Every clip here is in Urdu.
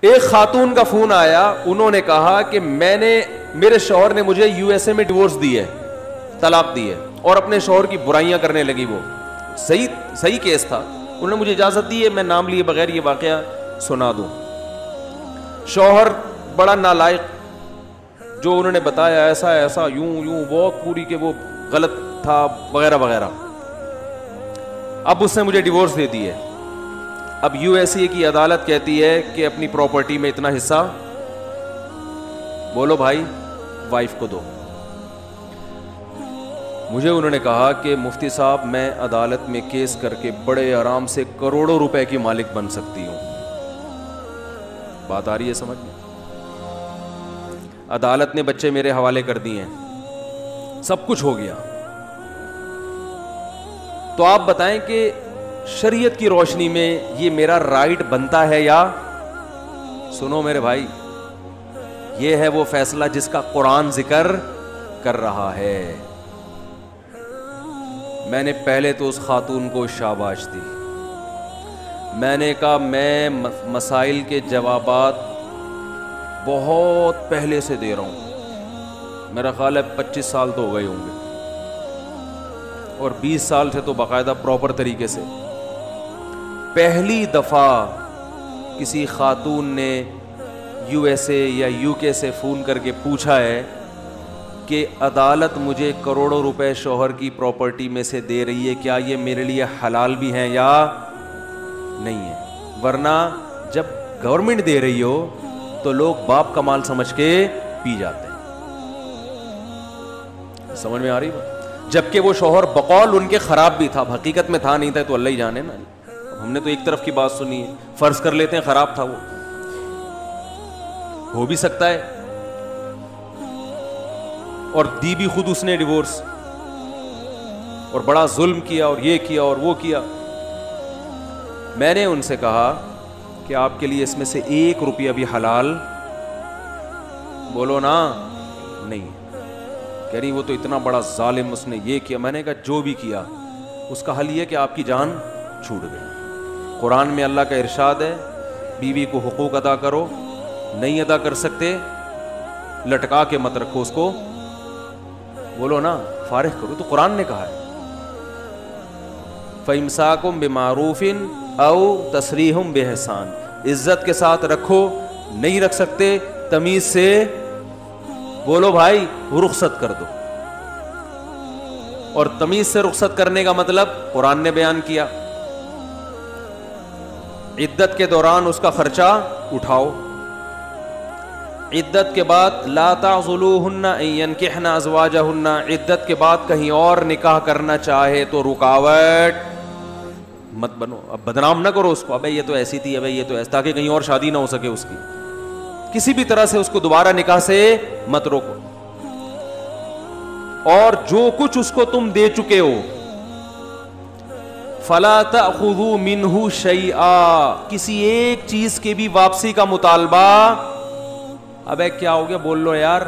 ایک خاتون کا فون آیا, انہوں نے کہا کہ میرے شوہر نے مجھے یو ایس اے میں ڈیورس دی ہے, طلاق دی ہے, اور اپنے شوہر کی برائیاں کرنے لگی. وہ صحیح کیس تھا, انہوں نے مجھے اجازت دی ہے میں نام لیے بغیر یہ واقعہ سنا دوں. شوہر بڑا نالائق, جو انہوں نے بتایا ایسا یوں بہت پوری کہ وہ غلط تھا وغیرہ وغیرہ. اب اس نے مجھے ڈیورس دے دی ہے. اب یو ایس اے کی عدالت کہتی ہے کہ اپنی پراپرٹی میں اتنا حصہ بولو بھائی وائف کو دو. مجھے انہوں نے کہا کہ مفتی صاحب میں عدالت میں کیس کر کے بڑے آرام سے کروڑوں روپے کی مالک بن سکتی ہوں. بات آ رہی ہے سمجھ میں؟ عدالت نے بچے میرے حوالے کر دیے ہیں, سب کچھ ہو گیا. تو آپ بتائیں کہ شریعت کی روشنی میں یہ میرا رائٹ بنتا ہے یا؟ سنو میرے بھائی, یہ ہے وہ فیصلہ جس کا قرآن ذکر کر رہا ہے. میں نے پہلے تو اس خاتون کو شاباش دی. میں نے کہا میں مسائل کے جوابات بہت پہلے سے دے رہا ہوں, میرا خیال ہے 25 سال تو ہو گئے ہوں گے, اور 20 سال سے تو باقاعدہ پراپر طریقے سے. پہلی دفعہ کسی خاتون نے یو ایس اے یا یو کے سے فون کر کے پوچھا ہے کہ عدالت مجھے کروڑوں روپے شوہر کی پراپرٹی میں سے دے رہی ہے, کیا یہ میرے لیے حلال بھی ہیں یا نہیں ہے؟ ورنہ جب گورنمنٹ دے رہی ہو تو لوگ باپ کا مال سمجھ کے پی جاتے ہیں. سمجھ میں آ رہی بات؟ جبکہ وہ شوہر بقول ان کے خراب بھی تھا, حقیقت میں تھا نہیں تھا تو اللہ ہی جانے نا. ہم نے تو ایک طرف کی بات سنی ہے, فرض کر لیتے ہیں خراب تھا, وہ ہو بھی سکتا ہے, اور دی بھی خود اس نے ڈیورس, اور بڑا ظلم کیا اور یہ کیا اور وہ کیا. میں نے ان سے کہا کہ آپ کے لیے اس میں سے 1 روپیہ بھی حلال بولو نا نہیں. کہہ رہی وہ تو اتنا بڑا ظالم, اس نے یہ کیا. میں نے کہا جو بھی کیا اس کا حل یہ کہ آپ کی جان چھوٹ گئی. قرآن میں اللہ کا ارشاد ہے بیوی کو حقوق ادا کرو, نہیں ادا کر سکتے لٹکا کے مت رکھو اس کو, بولو نا فارغ کرو. تو قرآن نے کہا ہے فَإِمْسَاكُمْ بِمَعْرُوفٍ أَوْ تَسْرِيحٌ بِإِحْسَانٍ, عزت کے ساتھ رکھو, نہیں رکھ سکتے تمیز سے بولو بھائی رخصت کر دو. اور تمیز سے رخصت کرنے کا مطلب قرآن نے بیان کیا, عدت کے دوران اس کا خرچہ اٹھاؤ. عدت کے بعد لا تعضلوہن ان ینکحن ازواجہن, عدت کے بعد کہیں اور نکاح کرنا چاہے تو رکاوٹ مت بنو. اب بدنام نہ کرو اس کو, ابے یہ تو ایسی تھی, ابے یہ تو ایسی, تاکہ کہیں اور شادی نہ ہو سکے اس کی. کسی بھی طرح سے اس کو دوبارہ نکاح سے مت روکو. اور جو کچھ اس کو تم دے چکے ہو فلا تأخذوا منہ شیئا, کسی ایک چیز کی بھی واپسی کا مطالبہ. ابے کیا ہو گیا بول لو یار,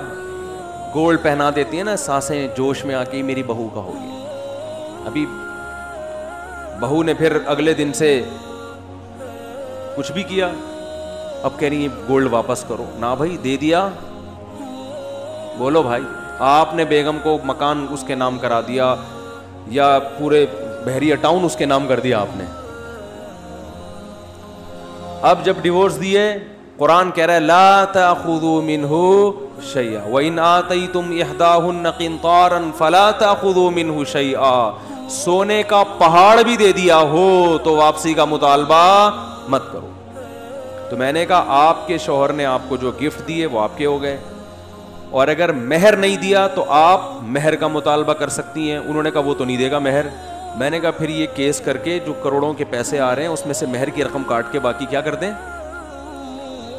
گولڈ پہنا دیتی ہیں نا سانسیں جوش میں آ کے میری بہو کا ہو گیا. ابھی بہو نے پھر اگلے دن سے کچھ بھی کیا, اب کہہ رہی ہے گولڈ واپس کرو. نہ بھائی دے دیا, بولو بھائی آپ نے بیگم کو مکان اس کے نام کرا دیا یا پورے بحریہ ٹاؤن اس کے نام کر دیا آپ نے. اب جب ڈیورس دیے قرآن کہہ رہا ہے لا تأخذوا منہ شیئا وإن آتیتم احداہن قنطارا فلا تأخذوا منہ شیئا, سونے کا پہاڑ بھی دے دیا ہو تو واپسی کا مطالبہ مت کرو. تو میں نے کہا آپ کے شوہر نے آپ کو جو گفٹ دیے وہ آپ کے ہو گئے, اور اگر مہر نہیں دیا تو آپ مہر کا مطالبہ کر سکتی ہیں. انہوں نے کہا وہ تو نہیں دے گا مہر. میں نے کہا پھر یہ کیس کر کے جو کروڑوں کے پیسے آ رہے ہیں اس میں سے مہر کی رقم کاٹ کے باقی کیا کر دیں,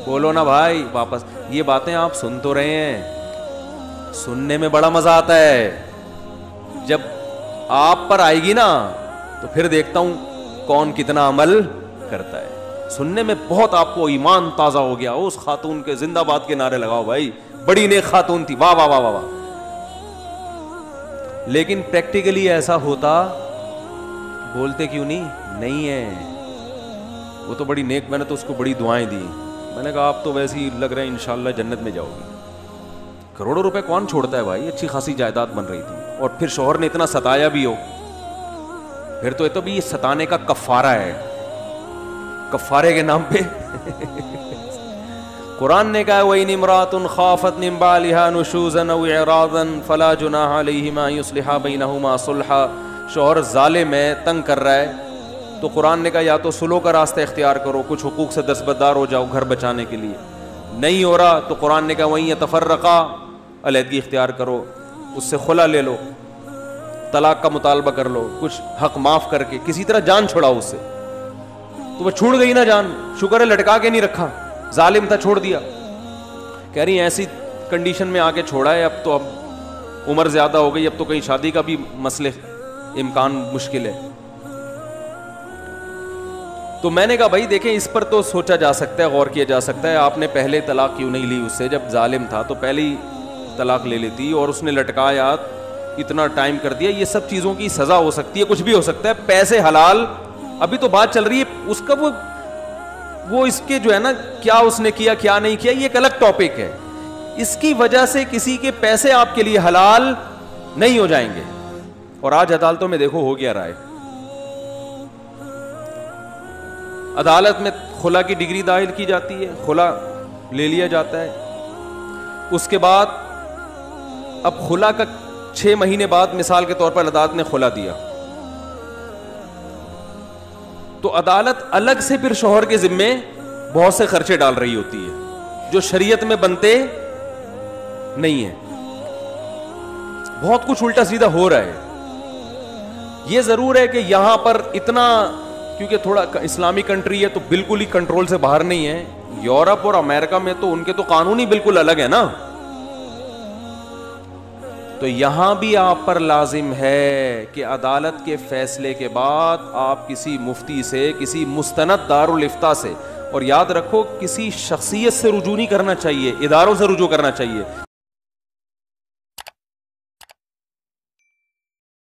بولو نا بھائی واپس. یہ باتیں آپ سن تو رہے ہیں, سننے میں بڑا مزہ آتا ہے, جب آپ پر آئے گی نا تو پھر دیکھتا ہوں کون کتنا عمل کرتا ہے. سننے میں بہت آپ کو ایمان تازہ ہو گیا, اس خاتون کے زندہ باد کے نعرے لگاؤ بھائی, بڑی نیک خاتون تھی, واہ واہ واہ واہ واہ. لیکن پریکٹیکلی ایسا ہوتا بولتے کیوں نہیں ہے, وہ تو بڑی نیک, میں نے تو اس کو بڑی دعائیں دی, میں نے کہا آپ تو ویسے ہی لگ رہے ہیں انشاءاللہ جنت میں جاؤ گی. کروڑوں روپے کون چھوڑتا ہے بھائی؟ اچھی خاصی جائیداد بن رہی تھی, اور پھر شوہر نے اتنا ستایا بھی ہو, پھر تو یہ تو بھی ستانے کا کفارہ ہے, کفارے کے نام پہ. قرآن نے کہا وَإِنِ امْرَأَةٌ خَافَتْ مِن بَعْلِهَا نُشُوزًا أَوْ إِعْرَاضًا فَلَا جُنَاحَ عَلَيْهِمَا أَن يُصْلِحَا بَيْنَهُمَا صُلْحًا. شوہر ظالم ہے, تنگ کر رہا ہے, تو قرآن نے کہا یا تو صلح کا راستہ اختیار کرو, کچھ حقوق سے دستبردار ہو جاؤ گھر بچانے کے لیے. نہیں ہو رہا تو قرآن نے کہا وَإِن يَتَفَرَّقَا, علیحدگی اختیار کرو, اس سے خلا لے لو, طلاق کا مطالبہ کر لو, کچھ حق معاف کر کے کسی طرح جان چھڑاؤ اس سے. تو وہ چھوڑ گئی نا جان, شکر ہے لٹکا کے نہیں رکھا, ظالم تھا چھوڑ دیا. کہہ رہی ہیں ایسی کنڈیشن میں آ کے چھوڑا ہے, اب تو اب عمر زیادہ ہو گئی, اب تو کہیں شادی کا بھی مسئلے امکان مشکل ہے. تو میں نے کہا بھائی دیکھیں اس پر تو سوچا جا سکتا ہے, غور کیا جا سکتا ہے, آپ نے پہلے طلاق کیوں نہیں لی اس سے؟ جب ظالم تھا تو پہلے ہی طلاق لے لیتی, اور اس نے لٹکایا, اتنا ٹائم کر دیا. یہ سب چیزوں کی سزا ہو سکتی ہے, کچھ بھی ہو سکتا ہے. پیسے حلال, ابھی تو بات چل رہی ہے اس کا, وہ اس کے جو ہے نا کیا اس نے کیا کیا نہیں کیا, یہ ایک الگ ٹاپک ہے. اس کی وجہ سے کسی کے پیسے آپ کے لیے حلال نہیں ہو جائیں گے. اور آج عدالتوں میں دیکھو ہو گیا رائے, عدالت میں خلا کی ڈگری دائر کی جاتی ہے, خلا لے لیا جاتا ہے. اس کے بعد اب خلا کا 6 مہینے بعد مثال کے طور پر عدالت نے خلا دیا, تو عدالت الگ سے پھر شوہر کے ذمے بہت سے خرچے ڈال رہی ہوتی ہے جو شریعت میں بنتے نہیں ہیں. بہت کچھ الٹا سیدھا ہو رہا ہے. یہ ضرور ہے کہ یہاں پر اتنا, کیونکہ تھوڑا اسلامی کنٹری ہے تو بالکل ہی کنٹرول سے باہر نہیں ہے. یورپ اور امریکہ میں تو ان کے تو قانون ہی بالکل الگ ہے نا. تو یہاں بھی آپ پر لازم ہے کہ عدالت کے فیصلے کے بعد آپ کسی مفتی سے, کسی مستند دارالافتاء سے, اور یاد رکھو کسی شخصیت سے رجوع نہیں کرنا چاہیے, اداروں سے رجوع کرنا چاہیے.